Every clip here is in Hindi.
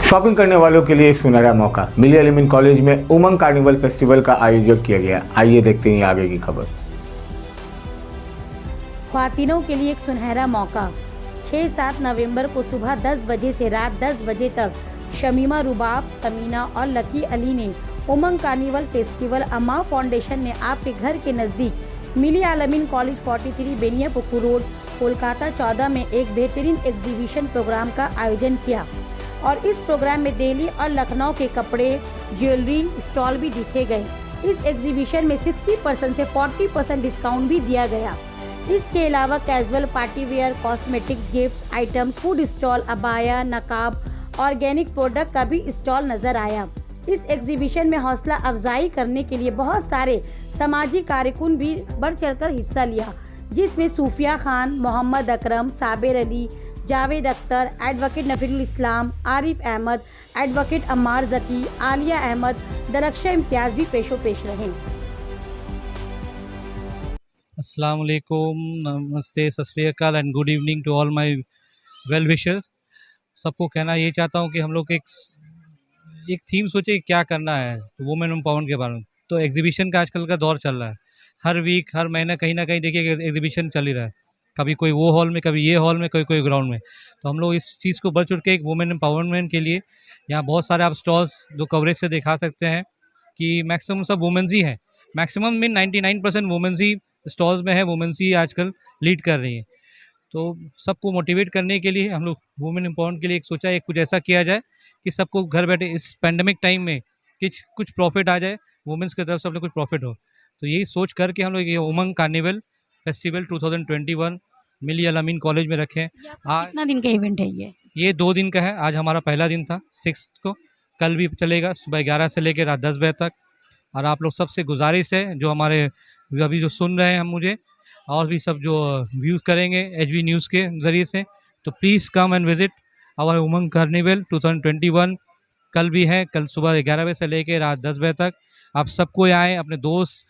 शॉपिंग करने वालों के लिए सुनहरा मौका। मिली एलिमेंट कॉलेज में उमंग कार्निवल फेस्टिवल का आयोजन किया गया। आइए देखते हैं आगे की खबर। ख्वातीनों के लिए एक सुनहरा मौका। 6-7 नवंबर को सुबह 10 बजे से रात 10 बजे तक शमीमा रुबाब, समीना और लकी अली ने Umang carnival festival Amma foundation ने आपके घर के नज़दीक मिली element college 43 Beniapukur road, Kolkata 14 में एक बेहतरीन एग्जीबिशन प्रोग्राम का आयोजन किया और इस प्रोग्राम में दिल्ली और लखनऊ के कपड़े, ज्वेलरी स्टॉल भी दिखे गए। इस एग्जीबिशन में 60% से 40% डिस्काउंट भी दिया गया। इसके अलावा casual party wear, cosmetic, gift items, food stall, abaya, नकाब, ऑर्गेनिक प्रोडक्ट का भी स्टॉल नजर आया। इस एग्जीबिशन में हौसला अफजाई करने के लिए बहुत सारे सामाजिक कारकुन भी बढ़ चढ़कर हिस्सा लिया, जिसमें सूफिया खान, मोहम्मद अकरम, साबिर अली, जावेद अख्तर, एडवोकेट नफीरुल इस्लाम, आरिफ अहमद, एडवोकेट अम्मार जकी, आलिया अहमद, दरख्शा इम्तियाज भी पेशो पेश रहे। अस्सलाम वालेकुम, नमस्ते, सत श्री अकाल and good evening to all my well wishers. सबको कहना ये चाहता हूँ कि हम लोग एक थीम सोचे क्या करना है, तो वुमेन एम्पावरमेंट के बारे में। तो एग्जीबिशन का आजकल का दौर चल रहा है। हर वीक, हर महीना कहीं ना कहीं देखिए एग्जीबिशन चल ही रहा है। कभी कोई वो हॉल में, कभी ये हॉल में, कोई ग्राउंड में। तो हम लोग इस चीज़ को बढ़ चढ़ के एक वुमेन एम्पावरमेंट के लिए यहाँ बहुत सारे आप स्टॉल्स जो कवरेज से दिखा सकते हैं कि मैक्सिमम सब वुमेन्स ही हैं। मैक्सिमम मीन 99% वुमेन्स ही स्टॉल्स में है, वुमेन्स ही आजकल लीड कर रही हैं। तो सबको मोटिवेट करने के लिए हम लोग वुमेन एम्पावरमेंट के लिए एक सोचा है, कुछ ऐसा किया जाए कि सबको घर बैठे इस पैंडेमिक टाइम में कुछ प्रॉफिट आ जाए, वुमेन्स की तरफ से अपने कुछ प्रॉफिट हो। तो यही सोच करके हम लोग ये उमंग कार्निवल फेस्टिवल 2021 मिली एलिमेंट कॉलेज में रखे। आज कितना दिन का इवेंट है ये 2 दिन का है। आज हमारा पहला दिन था 6 को, कल भी चलेगा सुबह 11 से लेकर रात 10 बजे तक। और आप लोग सबसे गुजारिश है, जो हमारे अभी जो सुन रहे हैं हम मुझे, और भी सब जो व्यूज़ करेंगे HV न्यूज़ के ज़रिए से, तो please come and visit our Umang carnival 2021। कल भी है, कल सुबह 11 बजे से लेकर रात 10 बजे तक। आप सबको आएँ, अपने दोस्त,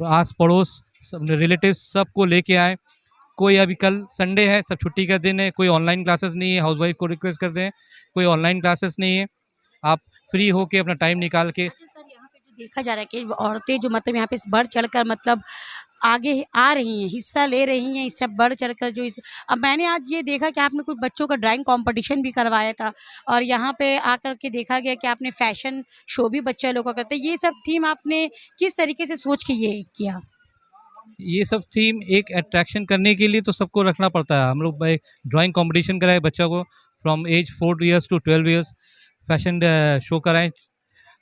आस पड़ोस, अपने रिलेटिव सबको लेके आएँ। कोई अभी कल संडे है, सब छुट्टी का दिन है, कोई ऑनलाइन क्लासेस नहीं है। हाउसवाइफ को रिक्वेस्ट करते हैं, कोई ऑनलाइन क्लासेस नहीं है, आप फ्री होके अपना टाइम निकाल के। अच्छा सर, यहाँ पे जो देखा जा रहा है कि औरतें जो मतलब यहाँ पे बढ़ चढ़कर मतलब आगे आ रही हैं, हिस्सा ले रही हैं, इससे बढ़ चढ़कर जो इस अब मैंने आज ये देखा कि आपने कुछ बच्चों का ड्राइंग कंपटीशन भी करवाया था और यहाँ पे आकर के देखा गया कि आपने फैशन शो भी बच्चे लोगों का करते। ये सब थीम आपने किस तरीके से सोच के ये किया? ये सब थीम एक अट्रैक्शन करने के लिए तो सबको रखना पड़ता है। हम लोग भाई ड्राइंग कंपटीशन कराए बच्चों को, from age 4 years to 12 years. Fashion show कराएं,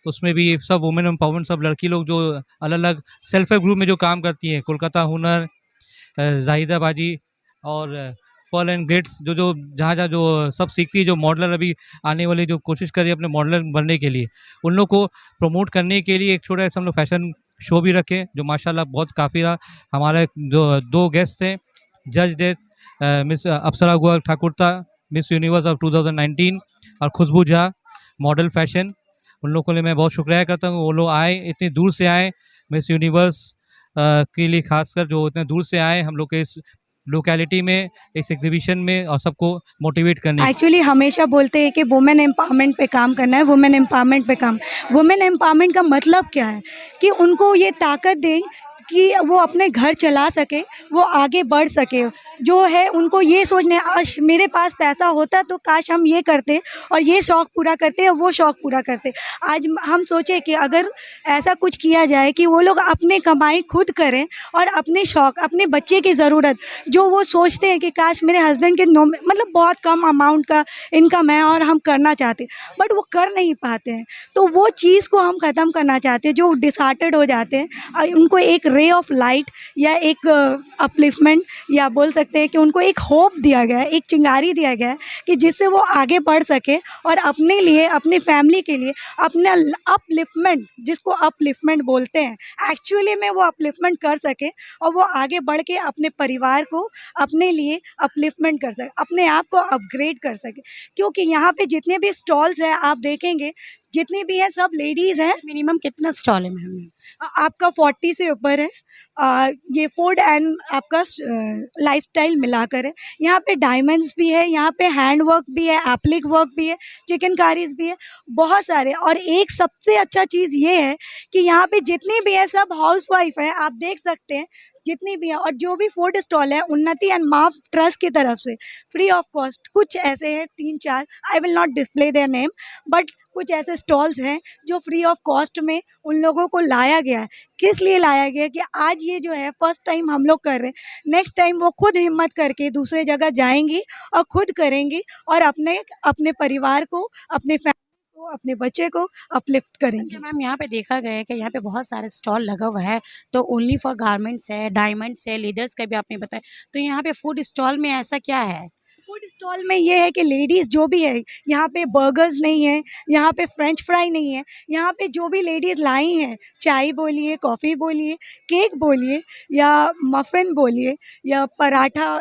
उसमें भी सब वुमेन एम्पावरमेंट, सब लड़की लोग जो अलग अलग सेल्फ हेल्प ग्रुप में जो काम करती हैं, कोलकाता हुनर, जाहिदा बाजी और पर्ल एंड ग्रेड्स, जो जो जहाँ जहाँ जो सब सीखती है, जो मॉडलर अभी आने वाली जो कोशिश कर रही है अपने मॉडलर बनने के लिए, उन लोग को प्रमोट करने के लिए एक छोटा सा हम लोग फैशन शो भी रखे, जो माशाल्लाह बहुत काफ़ी रहा। हमारे जो 2 गेस्ट थे जज थे, मिस अप्सरा गुआ ठाकुरता, मिस यूनिवर्स ऑफ 2019, और खुशबू झा, मॉडल फैशन। उन लोगों के लिए मैं बहुत शुक्रिया करता हूँ, वो लोग आए, इतनी दूर से आए मिस यूनिवर्स के लिए, खासकर जो इतने दूर से आए हम लोग के इस लोकेलिटी में, इस एग्जीबिशन में, और सबको मोटिवेट करने। एक्चुअली हमेशा बोलते हैं कि वुमेन एम्पावरमेंट पे काम करना है, वुमेन एम्पावरमेंट पे काम। वुमेन एम्पावरमेंट का मतलब क्या है कि उनको ये ताकत दें कि वो अपने घर चला सके, वो आगे बढ़ सके। जो है उनको ये सोचने, आज मेरे पास पैसा होता तो काश हम ये करते और ये शौक़ पूरा करते और वो शौक़ पूरा करते। आज हम सोचे कि अगर ऐसा कुछ किया जाए कि वो लोग अपने कमाई खुद करें और अपने शौक़, अपने बच्चे की ज़रूरत, जो वो सोचते हैं कि काश मेरे हस्बैंड के मतलब बहुत कम अमाउंट का इनकम है और हम करना चाहते बट वो कर नहीं पाते हैं, तो वो चीज़ को हम ख़त्म करना चाहते हैं। जो डिसहार्टेड हो जाते हैं, उनको एक रे ऑफ लाइट या एक अपलिफ्टमेंट, या बोल सकते हैं कि उनको एक होप दिया गया है, एक चिंगारी दिया गया है कि जिससे वो आगे बढ़ सके और अपने लिए, अपनी फैमिली के लिए अपना अपलिफ्टमेंट, जिसको अपलिफ्टमेंट बोलते हैं, एक्चुअली में वो अपलिफ्टमेंट कर सके और वो आगे बढ़ के अपने परिवार को, अपने लिए अपलिफ्टमेंट कर सके, अपने आप को अपग्रेड कर सके। क्योंकि यहाँ पे जितने भी स्टॉल्स हैं आप देखेंगे जितनी भी हैं सब लेडीज़ हैं। मिनिमम कितना स्टॉल है मैम? आपका 40 से ऊपर है। ये फूड एंड आपका लाइफस्टाइल मिलाकर है। यहाँ पे डायमंड्स भी है, यहाँ पे हैंड वर्क भी है, एप्लिक वर्क भी है, चिकनकारीज भी है, बहुत सारे। और एक सबसे अच्छा चीज़ ये है कि यहाँ पे जितनी भी है सब हाउसवाइफ है, आप देख सकते हैं जितनी भी है। और जो भी फूड स्टॉल है उन्नति एंड माँ ट्रस्ट की तरफ से फ्री ऑफ कॉस्ट, कुछ ऐसे हैं 3-4, I will not display their name, but कुछ ऐसे स्टॉल्स हैं जो फ्री ऑफ कॉस्ट में उन लोगों को लाया गया है। किस लिए लाया गया है कि आज ये जो है फर्स्ट टाइम हम लोग कर रहे हैं, नेक्स्ट टाइम वो खुद हिम्मत करके दूसरे जगह जाएंगी और खुद करेंगी और अपने अपने परिवार को, अपने फैमिली को, अपने बच्चे को अपलिफ्ट करेंगी। अच्छा मैम, यहाँ पे देखा गया है कि यहाँ पे बहुत सारे स्टॉल लगा हुआ है, तो ओनली फॉर गारमेंट्स है, डायमंड्स है, लेदर्स का भी आपने बताया, तो यहाँ पे फूड स्टॉल में ऐसा क्या है? फूड स्टॉल में ये है कि लेडीज़ जो भी है, यहाँ पे बर्गर्स नहीं है, यहाँ पे फ्रेंच फ्राई नहीं है, यहाँ पे जो भी लेडीज़ लाई हैं, चाय बोलिए, कॉफ़ी बोलिए, केक बोलिए या मफ़िन बोलिए या पराठा,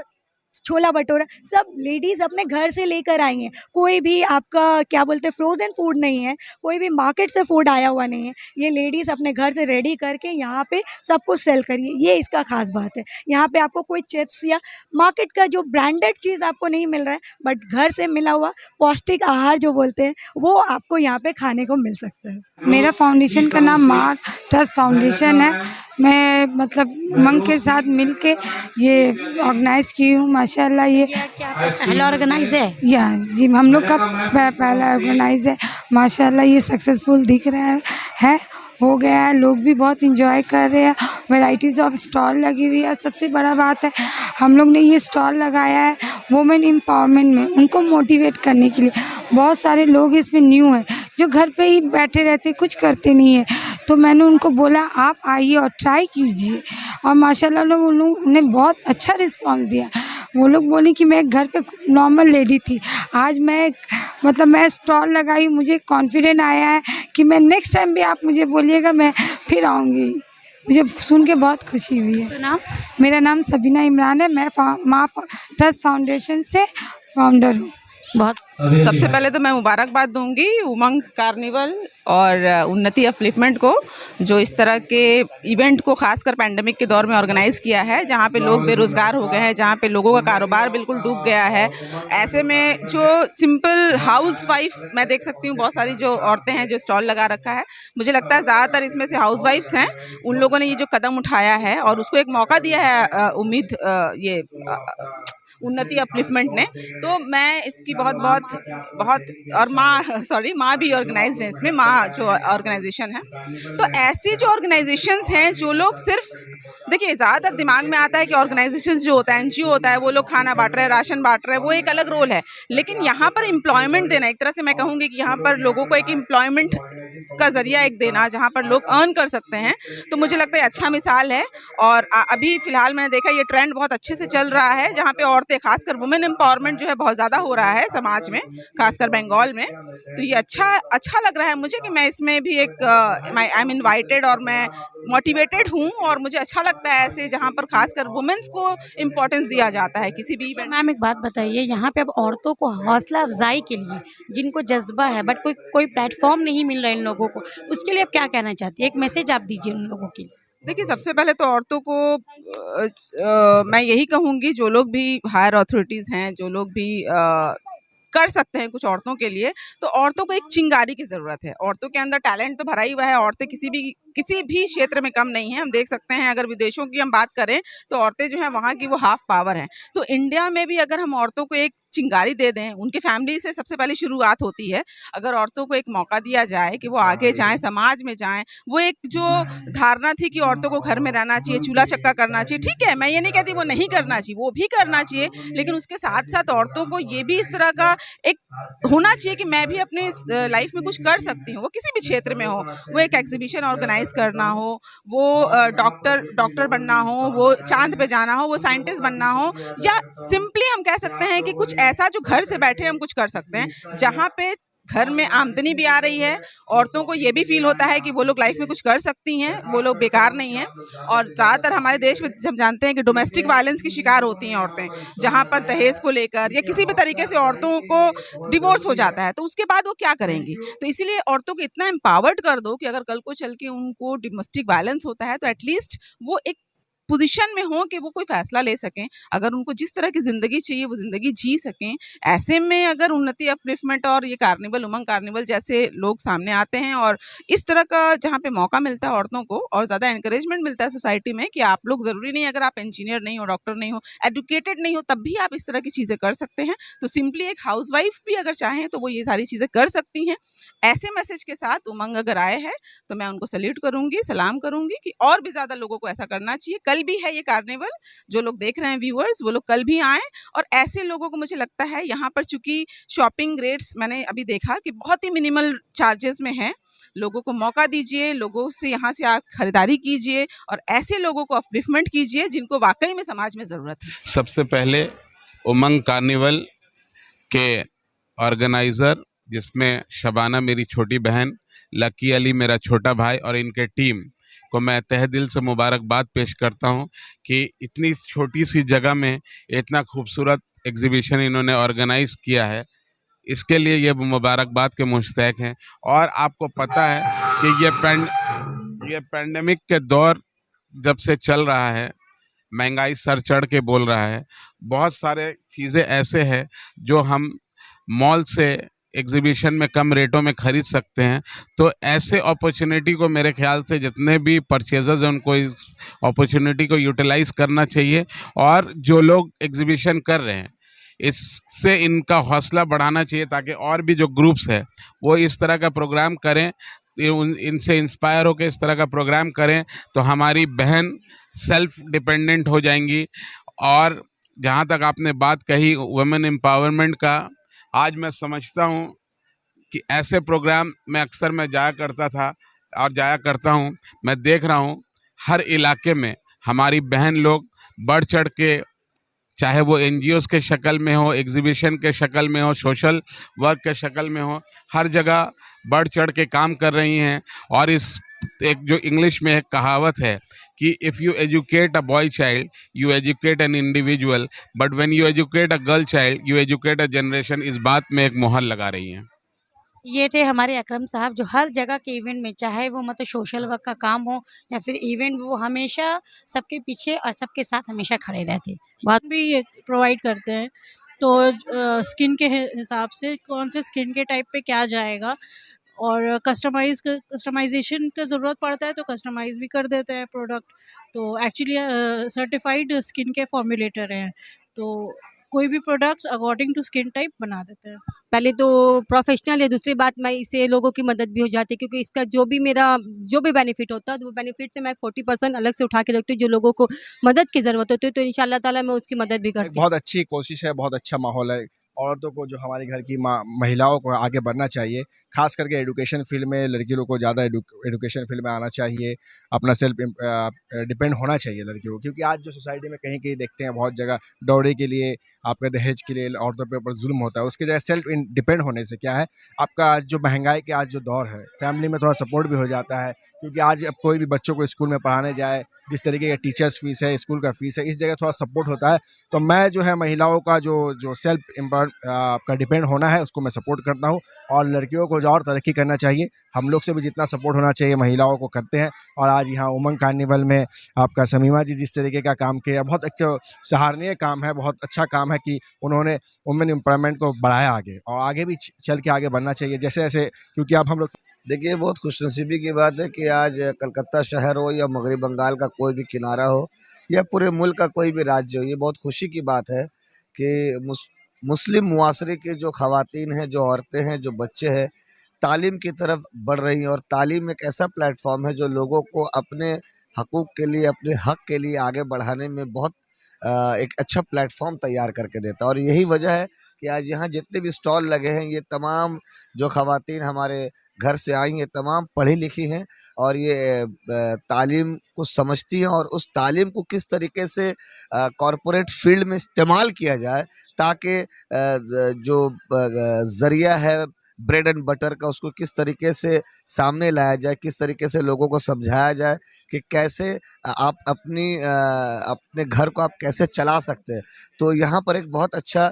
छोला भटूरा, सब लेडीज़ अपने घर से लेकर आई हैं। कोई भी आपका क्या बोलते हैं फ्रोज़न फूड नहीं है, कोई भी मार्केट से फूड आया हुआ नहीं है। ये लेडीज़ अपने घर से रेडी करके यहाँ पे सबको सेल करिए, ये इसका ख़ास बात है। यहाँ पे आपको कोई चिप्स या मार्केट का जो ब्रांडेड चीज़ आपको नहीं मिल रहा है, बट घर से मिला हुआ पौष्टिक आहार जो बोलते हैं वो आपको यहाँ पे खाने को मिल सकता है। मेरा फाउंडेशन का नाम माँ ट्रस्ट फाउंडेशन है। मैं मतलब उमंग के साथ मिलके ये ऑर्गेनाइज़ की हूँ। माशाल्लाह ये पहला ऑर्गेनाइज है? या जी हम लोग का पहला ऑर्गेनाइज है। माशाल्लाह ये सक्सेसफुल दिख रहा है, हो गया है। लोग भी बहुत इंजॉय कर रहे हैं, वैराइटीज़ ऑफ स्टॉल लगी हुई है। सबसे बड़ा बात है हम लोग ने ये स्टॉल लगाया है वुमेन एम्पावरमेंट में, उनको मोटिवेट करने के लिए। बहुत सारे लोग इसमें न्यू हैं जो घर पे ही बैठे रहते, कुछ करते नहीं है, तो मैंने उनको बोला आप आइए और ट्राई कीजिए, और माशाल्लाह उन लोगों ने बहुत अच्छा रिस्पांस दिया। वो लोग बोले कि मैं घर पे नॉर्मल लेडी थी, आज मैं स्टॉल लगाई, मुझे कॉन्फिडेंट आया है कि मैं नेक्स्ट टाइम भी आप मुझे बोलिएगा मैं फिर आऊँगी। मुझे सुन के बहुत खुशी हुई है। तो नाम? मेरा नाम सबीना इमरान है, मैं माँ ट्रस्ट फाउंडेशन से फाउंडर हूँ। बहुत सबसे पहले तो मैं मुबारकबाद दूंगी उमंग कार्निवल और उन्नति अपलिफ्टमेंट को, जो इस तरह के इवेंट को खासकर पैंडेमिक के दौर में ऑर्गेनाइज़ किया है, जहां पे लोग बेरोज़गार हो गए हैं, जहां पे लोगों का कारोबार बिल्कुल डूब गया है। ऐसे में जो सिंपल हाउस वाइफ, मैं देख सकती हूँ बहुत सारी जो औरतें हैं जो स्टॉल लगा रखा है, मुझे लगता है ज़्यादातर इसमें से हाउस वाइफ्स हैं। उन लोगों ने ये जो कदम उठाया है और उसको एक मौका दिया है उन्नति अपलिफ्टमेंट ने, तो मैं इसकी बहुत और माँ भी ऑर्गेनाइज्ड है इसमें, माँ जो ऑर्गेनाइजेशन है। तो ऐसी जो ऑर्गेनाइजेशंस हैं जो लोग सिर्फ, देखिए ज़्यादातर दिमाग में आता है कि ऑर्गेनाइजेशंस जो होता है, एनजीओ होता है, वो लोग खाना बांट रहे हैं, राशन बांट रहे हैं, वो एक अलग रोल है। लेकिन यहाँ पर एम्प्लॉयमेंट देना, एक तरह से मैं कहूँगी कि यहाँ पर लोगों को एक एम्प्लॉयमेंट का जरिया एक देना, जहाँ पर लोग अर्न कर सकते हैं, तो मुझे लगता है अच्छा मिसाल है। और अभी फिलहाल मैंने देखा ये ट्रेंड बहुत अच्छे से चल रहा है, जहाँ पे औरतें, खासकर वुमेन एम्पावरमेंट जो है बहुत ज़्यादा हो रहा है समाज में, खासकर बंगाल में। तो ये अच्छा लग रहा है मुझे कि मैं इसमें भी एक आई एम इनवाइटेड और मैं मोटिवेटेड हूँ, और मुझे अच्छा लगता है ऐसे जहाँ पर खासकर वुमेन्स को इम्पोर्टेंस दिया जाता है किसी भी इवेंट। मैम एक बात बताइए, यहाँ पे अब औरतों को हौसला अफजाई के लिए, जिनको जज्बा है बट कोई प्लेटफॉर्म नहीं मिल रहा है इन लोगों को, उसके लिए आप क्या कहना चाहती है? एक मैसेज आप दीजिए उन लोगों के लिए। देखिए, सबसे पहले तो औरतों को मैं यही कहूँगी, जो लोग भी हायर अथॉरिटीज़ हैं, जो लोग भी कर सकते हैं कुछ औरतों के लिए, तो औरतों को एक चिंगारी की ज़रूरत है। औरतों के अंदर टैलेंट तो भरा ही हुआ है, औरतें किसी भी क्षेत्र में कम नहीं है। हम देख सकते हैं, अगर विदेशों की हम बात करें तो औरतें जो हैं वहाँ की वो हाफ पावर हैं। तो इंडिया में भी अगर हम औरतों को एक चिंगारी दे दें, उनके फैमिली से सबसे पहले शुरुआत होती है। अगर औरतों को एक मौका दिया जाए कि वो आगे जाएं, समाज में जाएं, वो एक जो धारणा थी कि औरतों को घर में रहना चाहिए, चूल्हा चक्का करना चाहिए, ठीक है, मैं ये नहीं कहती वो नहीं करना चाहिए, वो भी करना चाहिए, लेकिन उसके साथ साथ औरतों को ये भी इस तरह का एक होना चाहिए कि मैं भी अपनी लाइफ में कुछ कर सकती हूँ, वो किसी भी क्षेत्र में हो, वो एक एग्जीबिशन ऑर्गेनाइज करना हो, वो डॉक्टर बनना हो, वो चांद पे जाना हो, वो साइंटिस्ट बनना हो, या सिंपली हम कह सकते हैं कि कुछ ऐसा जो घर से बैठे हम कुछ कर सकते हैं, जहाँ पे घर में आमदनी भी आ रही है, औरतों को ये भी फील होता है कि वो लोग लाइफ में कुछ कर सकती हैं, वो लोग बेकार नहीं हैं। और ज़्यादातर हमारे देश में हम जानते हैं कि डोमेस्टिक वायलेंस की शिकार होती हैं औरतें, जहाँ पर दहेज को लेकर या किसी भी तरीके से औरतों को डिवोर्स हो जाता है, तो उसके बाद वो क्या करेंगी। तो इसीलिए औरतों को इतना एम्पावर्ड कर दो कि अगर कल को चल के उनको डोमेस्टिक वायलेंस होता है तो एटलीस्ट वो एक पोजीशन में हो कि वो कोई फैसला ले सकें, अगर उनको जिस तरह की ज़िंदगी चाहिए वो ज़िंदगी जी सकें। ऐसे में अगर उन्नति अपलिफ्टमेंट और ये कार्निवल, उमंग कार्निवल जैसे लोग सामने आते हैं और इस तरह का जहाँ पे मौका मिलता है औरतों को और ज़्यादा एनकरेजमेंट मिलता है सोसाइटी में कि आप लोग ज़रूरी नहीं, अगर आप इंजीनियर नहीं हो, डॉक्टर नहीं हो, एजुकेटेड नहीं हो, तब भी आप इस तरह की चीज़ें कर सकते हैं। तो सिंपली एक हाउसवाइफ भी अगर चाहें तो वो ये सारी चीज़ें कर सकती हैं। ऐसे मैसेज के साथ उमंग अगर आए हैं तो मैं उनको सैल्यूट करूँगी, सलाम करूँगी कि और भी ज़्यादा लोगों को ऐसा करना चाहिए। कल भी है ये कार्निवल, जो लोग देख रहे हैं व्यूअर्स, वो लोग कल भी आएँ और ऐसे लोगों को, मुझे लगता है यहाँ पर चूँकि शॉपिंग रेट्स मैंने अभी देखा कि बहुत ही मिनिमल चार्जेस में हैं, लोगों को मौका दीजिए, लोगों से यहाँ से आप खरीदारी कीजिए और ऐसे लोगों को अपलिफ्टमेंट कीजिए जिनको वाक़ई में समाज में ज़रूरत है। सबसे पहले उमंग कार्निवल के ऑर्गेनाइज़र, जिसमें शबाना मेरी छोटी बहन, लकी अली मेरा छोटा भाई और इनके टीम को मैं तहे दिल से मुबारकबाद पेश करता हूं कि इतनी छोटी सी जगह में इतना खूबसूरत एग्जीबिशन इन्होंने ऑर्गेनाइज किया है। इसके लिए ये मुबारकबाद के मुस्तहक हैं। और आपको पता है कि ये पैंडेमिक के दौर जब से चल रहा है, महंगाई सर चढ़ के बोल रहा है, बहुत सारे चीज़ें ऐसे हैं जो हम मॉल से एग्जीबिशन में कम रेटों में ख़रीद सकते हैं। तो ऐसे अपॉर्चुनिटी को मेरे ख्याल से जितने भी परचेजर्स हैं उनको इस अपॉर्चुनिटी को यूटिलाइज़ करना चाहिए। और जो लोग एग्जीबिशन कर रहे हैं इससे इनका हौसला बढ़ाना चाहिए ताकि और भी जो ग्रुप्स है वो इस तरह का प्रोग्राम करें, इनसे इंस्पायर होकर इस तरह का प्रोग्राम करें तो हमारी बहन सेल्फ डिपेंडेंट हो जाएंगी। और जहाँ तक आपने बात कही वुमेन एम्पावरमेंट का, आज मैं समझता हूँ कि ऐसे प्रोग्राम मैं अक्सर जाया करता था और जाया करता हूँ, मैं देख रहा हूँ हर इलाके में हमारी बहन लोग बढ़ चढ़ के, चाहे वो एनजीओज़ के शक्ल में हो, एग्जीबिशन के शक्ल में हो, सोशल वर्क के शक्ल में हो, हर जगह बढ़ चढ़ के काम कर रही हैं। और इस एक जो इंग्लिश में एक कहावत है कि if you educate a boy child you educate an individual, but when you educate a girl child you educate a generation, इस बात में एक मोहर लगा रही हैं। ये थे हमारे अकरम साहब, जो हर जगह के इवेंट में, चाहे वो मतलब सोशल वर्क का काम हो या फिर इवेंट, वो हमेशा सबके पीछे और सबके साथ हमेशा खड़े रहते। बहुत भी ये प्रोवाइड करते हैं। तो स्किन के हिसाब से कौन से स्किन के टाइप पे क्या जाएगा और कस्टमाइजेशन का ज़रूरत पड़ता है तो कस्टमाइज़ भी कर देते हैं प्रोडक्ट। तो एक्चुअली सर्टिफाइड स्किन के फॉर्मुलेटर हैं, तो कोई भी products according to skin type बना देते हैं। पहले तो प्रोफेशनल है, दूसरी बात मैं इससे लोगों की मदद भी हो जाती है क्योंकि इसका जो भी बेनिफिट होता है तो वो बेनिफिट से मैं 40% अलग से उठा के रखती हूँ। जो लोगों को मदद की ज़रूरत होती है तो इंशाल्लाह ताला मैं उसकी मदद भी करती हूँ। बहुत अच्छी कोशिश है, बहुत अच्छा माहौल है। औरतों को, जो हमारे घर की महिलाओं को आगे बढ़ना चाहिए, खास करके एजुकेशन फील्ड में लड़की लोगों को ज़्यादा एजुकेशन फील्ड में आना चाहिए, अपना सेल्फ डिपेंड होना चाहिए लड़कियों को। क्योंकि आज जो सोसाइटी में कहीं कहीं देखते हैं बहुत जगह दौड़े के लिए, आपके दहेज के लिए औरतों पे ऊपर जुल्म होता है। उसकी जगह सेल्फ डिपेंड होने से क्या है, आपका जो महंगाई के आज जो दौर है, फैमिली में थोड़ा सपोर्ट भी हो जाता है। क्योंकि आज अब कोई भी बच्चों को स्कूल में पढ़ाने जाए, जिस तरीके का टीचर्स फीस है, स्कूल का फीस है, इस जगह थोड़ा सपोर्ट होता है। तो मैं जो है महिलाओं का जो सेल्फ का डिपेंड होना है उसको मैं सपोर्ट करता हूँ। और लड़कियों को जो और तरक्की करना चाहिए, हम लोग से भी जितना सपोर्ट होना चाहिए महिलाओं को करते हैं। और आज यहाँ उमंग कार्निवल में आपका समीमा जी जिस तरीके का काम किया, बहुत अच्छा सराहनीय काम है, बहुत अच्छा काम है कि उन्होंने वुमेन एम्पावरमेंट को बढ़ाया आगे, और आगे भी चल के आगे बढ़ना चाहिए जैसे जैसे। क्योंकि अब हम लोग देखिए, बहुत खुशनसीबी की बात है कि आज कलकत्ता शहर हो या मगरबी बंगाल का कोई भी किनारा हो या पूरे मुल्क का कोई भी राज्य हो, ये बहुत खुशी की बात है कि मुस्लिम मुआसरे की जो ख़वातीन हैं, जो औरतें हैं, जो बच्चे हैं, तालीम की तरफ बढ़ रही हैं। और तालीम एक ऐसा प्लेटफॉर्म है जो लोगों को अपने हकूक़ के लिए, अपने हक़ के लिए आगे बढ़ाने में बहुत एक अच्छा प्लेटफॉर्म तैयार करके देता है। और यही वजह है कि आज यहाँ जितने भी स्टॉल लगे हैं, ये तमाम जो ख़वातीन हमारे घर से आई हैं, तमाम पढ़ी लिखी हैं और ये तालीम को समझती हैं और उस तालीम को किस तरीके से कॉरपोरेट फील्ड में इस्तेमाल किया जाए ताकि जो ज़रिया है ब्रेड एंड बटर का उसको किस तरीके से सामने लाया जाए, किस तरीके से लोगों को समझाया जाए कि कैसे आप अपने घर को आप कैसे चला सकते हैं। तो यहाँ पर एक बहुत अच्छा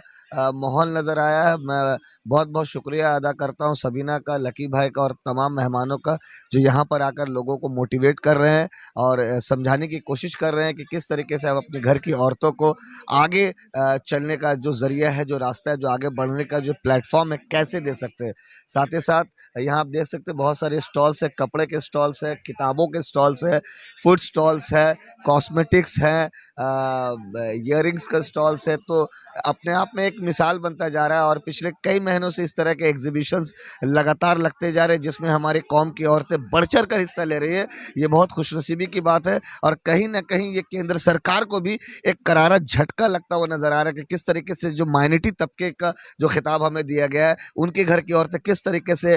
माहौल नज़र आया है। मैं बहुत बहुत शुक्रिया अदा करता हूँ सबीना का, लकी भाई का और तमाम मेहमानों का जो यहाँ पर आकर लोगों को मोटिवेट कर रहे हैं और समझाने की कोशिश कर रहे हैं कि किस तरीके से आप अपने घर की औरतों को आगे चलने का जो ज़रिया है, जो रास्ता है, जो आगे बढ़ने का जो प्लेटफॉर्म है, कैसे दे सकते हैं। साथ ही साथ यहाँ आप देख सकते हैं बहुत सारे स्टॉल्स है, कपड़े के स्टॉल्स है, किताबों के स्टॉल्स है, फूड स्टॉल्स है, कॉस्मेटिक्स है, इयररिंग्स का स्टॉल्स है। तो अपने आप में एक मिसाल बनता जा रहा है और पिछले कई महीनों से इस तरह के एग्जीबिशंस लगातार लगते जा रहे हैं जिसमें हमारी कौम की औरतें बढ़ चढ़ कर हिस्सा ले रही है। ये बहुत खुशनसीबी की बात है और कहीं ना कहीं ये केंद्र सरकार को भी एक करारा झटका लगता हुआ नजर आ रहा है कि किस तरीके से जो माइनॉरिटी तबके का जो खिताब हमें दिया गया है, उनके घर की औरतें किस तरीके से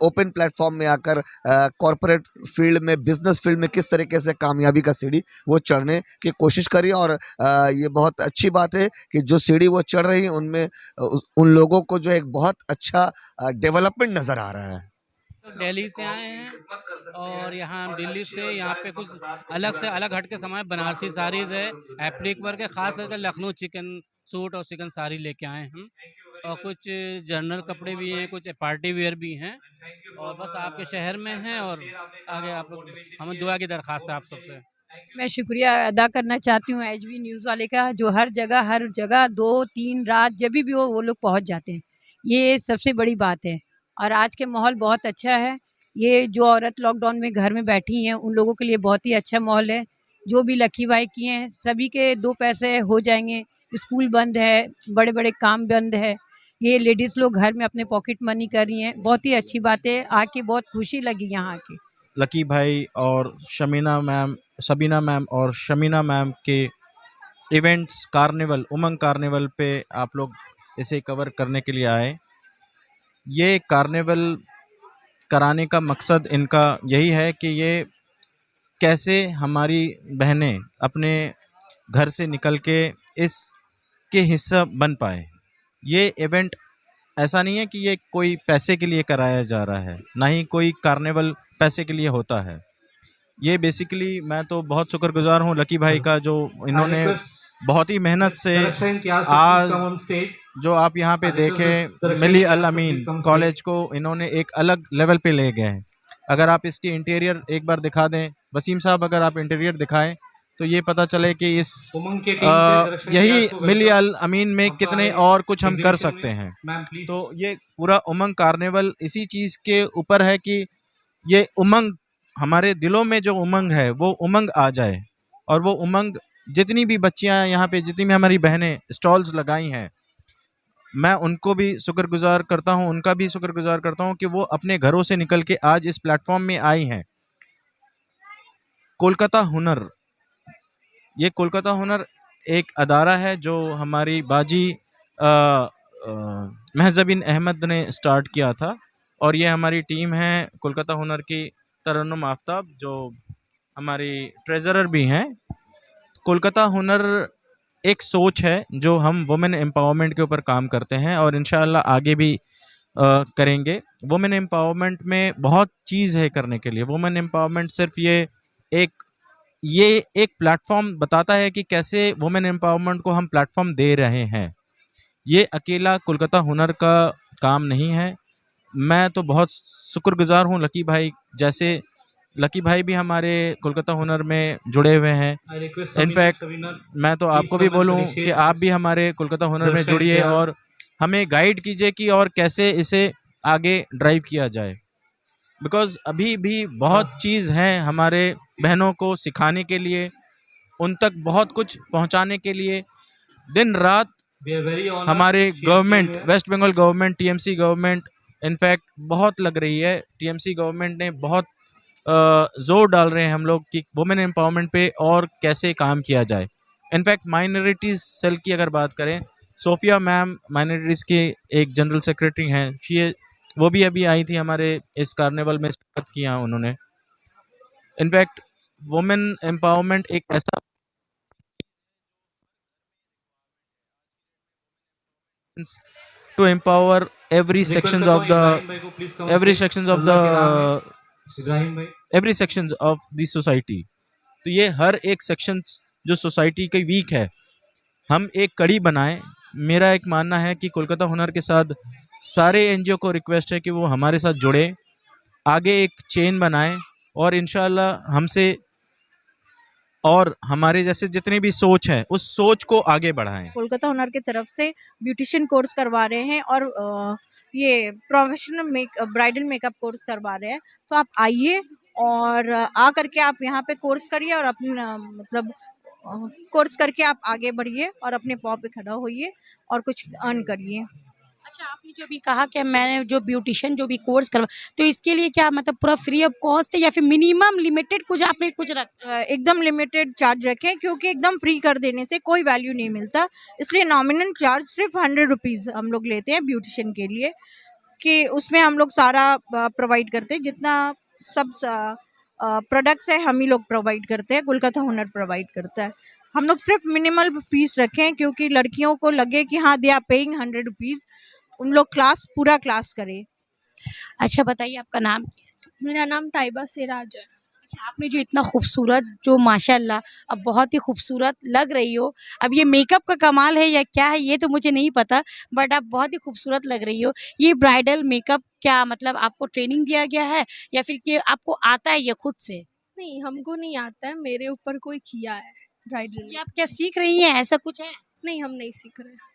ओपन प्लेटफॉर्म में आकर कॉरपोरेट फील्ड में, बिजनेस फील्ड में किस तरीके से कामयाबी का सीढ़ी वो चढ़ने की कोशिश करी। और ये बहुत अच्छी बात है कि जो सीढ़ी वो चढ़ रही है उनमें उन लोगों को जो एक बहुत अच्छा डेवलपमेंट नज़र आ रहा है। दिल्ली से आए हैं और यहाँ दिल्ली से यहाँ पे कुछ अलग से अलग हट के सामान, बनारसी साड़ीज है, एप्लिक वर्क है, खास करके लखनऊ चिकन सूट और चिकन साड़ी लेके आए हैं हम। और कुछ जनरल कपड़े भी हैं, कुछ पार्टी वेयर भी हैं और बस आपके शहर में हैं। और आगे आप लोग, हमें दुआ की दरख्वास्त है आप सबसे। मैं शुक्रिया अदा करना चाहती हूँ एचबी न्यूज़ वाले का, जो हर जगह 2-3 रात जब भी हो वो लोग पहुँच जाते हैं। ये सबसे बड़ी बात है और आज के माहौल बहुत अच्छा है। ये जो औरत लॉकडाउन में घर में बैठी हैं उन लोगों के लिए बहुत ही अच्छा माहौल है। जो भी लकी भाई किए हैं सभी के 2 पैसे हो जाएंगे। स्कूल बंद है, बड़े बड़े काम बंद है, ये लेडीज़ लोग घर में अपने पॉकेट मनी कर रही हैं। बहुत ही अच्छी बात है, आके बहुत खुशी लगी यहाँ आके। लकी भाई और सबीना मैम और शमीना मैम के इवेंट्स कार्निवल, उमंग कार्निवल पे आप लोग इसे कवर करने के लिए आए। ये कार्निवल कराने का मकसद इनका यही है कि ये कैसे हमारी बहनें अपने घर से निकल के इसके हिस्सा बन पाए। ये इवेंट ऐसा नहीं है कि ये कोई पैसे के लिए कराया जा रहा है, ना ही कोई कार्निवल पैसे के लिए होता है। ये बेसिकली मैं तो बहुत शुक्रगुजार हूँ लकी भाई का, जो इन्होंने बहुत ही मेहनत से आज जो आप यहाँ पे देखें मिली अल अमीन कॉलेज को इन्होंने एक अलग लेवल पे ले गए हैं। अगर आप इसके इंटीरियर एक बार दिखा दें वसीम साहब, अगर आप इंटीरियर दिखाएं तो ये पता चले कि इस यही मिली अल अमीन में कितने और कुछ हम कर सकते हैं। तो ये पूरा उमंग कार्निवल इसी चीज़ के ऊपर है कि ये उमंग, हमारे दिलों में जो उमंग है वो उमंग आ जाए और वो उमंग जितनी भी बच्चियां यहाँ पे, जितनी भी हमारी बहनें स्टॉल्स लगाई हैं, मैं उनको भी शुक्रगुजार करता हूँ, उनका भी शुक्रगुजार करता हूँ कि वो अपने घरों से निकल के आज इस प्लेटफॉर्म में आई हैं। कोलकाता हुनर, ये कोलकाता हुनर एक अदारा है जो हमारी बाजी महजबिन अहमद ने स्टार्ट किया था और ये हमारी टीम है कोलकाता हुनर की, तरन्नुम आफ्ताब जो हमारी ट्रेजरर भी हैं। कोलकाता हुनर एक सोच है जो हम वुमेन एम्पावरमेंट के ऊपर काम करते हैं और इंशाअल्लाह आगे भी करेंगे। वुमेन एम्पावरमेंट में बहुत चीज़ है करने के लिए। वुमेन एम्पावरमेंट सिर्फ ये एक प्लेटफॉर्म बताता है कि कैसे वुमेन एम्पावरमेंट को हम प्लेटफॉर्म दे रहे हैं। ये अकेला कोलकाता हुनर का काम नहीं है। मैं तो बहुत शुक्रगुजार हूँ लकी भाई जैसे, लकी भाई भी हमारे कोलकाता हुनर में जुड़े हुए हैं। इनफैक्ट मैं तो आपको भी बोलूँ कि आप भी हमारे कोलकाता हुनर में जुड़िए और हमें गाइड कीजिए कि और कैसे इसे आगे ड्राइव किया जाए। बिकॉज़ अभी भी बहुत चीज़ है हमारे बहनों को सिखाने के लिए, उन तक बहुत कुछ पहुंचाने के लिए। दिन रात हमारे government, West Bengal government, TMC government in fact बहुत लग रही है। टीएमसी गवर्नमेंट ने बहुत ज़ोर डाल रहे हैं हम लोग कि वुमेन एम्पावरमेंट पे और कैसे काम किया जाए। इनफैक्ट माइनॉरिटीज़ सेल की अगर बात करें, सोफिया मैम माइनॉरिटीज़ की एक जनरल सेक्रेटरी हैं, वो भी अभी आई थी हमारे इस कार्निवल में शिरकत किया उन्होंने। इनफैक्ट वुमेन एम्पावरमेंट एक ऐसा to empower every sections of the society. तो ये हर एक सेक्शंस जो सोसाइटी के वीक है हम एक कड़ी बनाएं। मेरा एक मानना है कि कोलकाता हुनर के साथ सारे एनजीओ को रिक्वेस्ट है कि वो हमारे साथ जुड़े, आगे एक चेन बनाएं और इंशाल्लाह हमसे और हमारे जैसे जितनी भी सोच है उस सोच को आगे बढ़ाएं। कोलकाता हुनर की तरफ से ब्यूटिशियन कोर्स करवा रहे हैं और ये प्रोफेशनल ब्राइडल मेकअप कोर्स करवा रहे हैं। तो आप आइए और आ करके आप यहाँ पे कोर्स करिए और अपना मतलब कोर्स करके आप आगे बढ़िए और अपने पाँव पे खड़ा होइए और कुछ अर्न करिए। अच्छा, आपने जो भी कहा कि मैंने जो ब्यूटिशियन जो भी कोर्स करवा, तो इसके लिए क्या मतलब पूरा फ्री ऑफ कॉस्ट है या फिर मिनिमम लिमिटेड कुछ आपने कुछ एकदम लिमिटेड चार्ज रखें क्योंकि एकदम फ्री कर देने से कोई वैल्यू नहीं मिलता, इसलिए नॉमिनल चार्ज सिर्फ 100 रुपीज़ हम लोग लेते हैं ब्यूटिशियन के लिए, कि उसमें हम लोग सारा प्रोवाइड करते हैं, जितना सब प्रोडक्ट्स है हम ही लोग प्रोवाइड करते हैं, कोलकाता हुनर प्रोवाइड करता है। हम लोग सिर्फ मिनिमल फीस रखें क्योंकि लड़कियों को लगे कि हाँ दे आर पेइंग 100 रुपीज़, उन लोग पूरा क्लास करें। अच्छा बताइए, आपका नाम क्या है? मेरा नाम ताइबा सिराज है। अच्छा, आपने जो इतना खूबसूरत जो माशाल्लाह अब बहुत ही खूबसूरत लग रही हो, अब ये मेकअप का कमाल है या क्या है ये तो मुझे नहीं पता, बट आप बहुत ही खूबसूरत लग रही हो। ये ब्राइडल मेकअप क्या मतलब आपको ट्रेनिंग दिया गया है या फिर कि आपको आता है ये खुद से? नहीं, हमको नहीं आता है, मेरे ऊपर कोई किया है ब्राइडल। ये आप क्या सीख रही हैं, ऐसा कुछ है? नहीं, हम नहीं सीख रहे।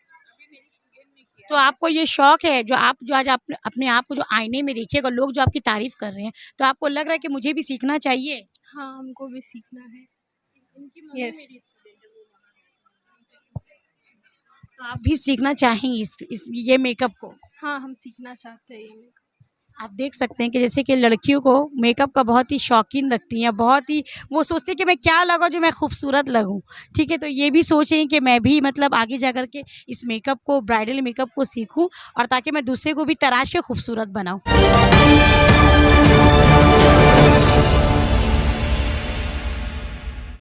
तो आपको ये शौक है जो आज अपने आप को जो आईने में देखिएगा, लोग जो आपकी तारीफ कर रहे हैं, तो आपको लग रहा है कि मुझे भी सीखना चाहिए? हाँ, हमको भी सीखना है। यस। तो आप भी सीखना चाहेंगी ये मेकअप को? हाँ, हम सीखना चाहते हैं ये मेकअप। आप देख सकते हैं कि जैसे कि लड़कियों को मेकअप का बहुत ही शौकीन रखती हैं, बहुत ही वो सोचती है कि मैं क्या लगाऊं जो मैं खूबसूरत लगूं। ठीक है, तो ये भी सोचें कि मैं भी मतलब आगे जा कर के इस मेकअप को, ब्राइडल मेकअप को सीखूं और ताकि मैं दूसरे को भी तराश के खूबसूरत बनाऊं।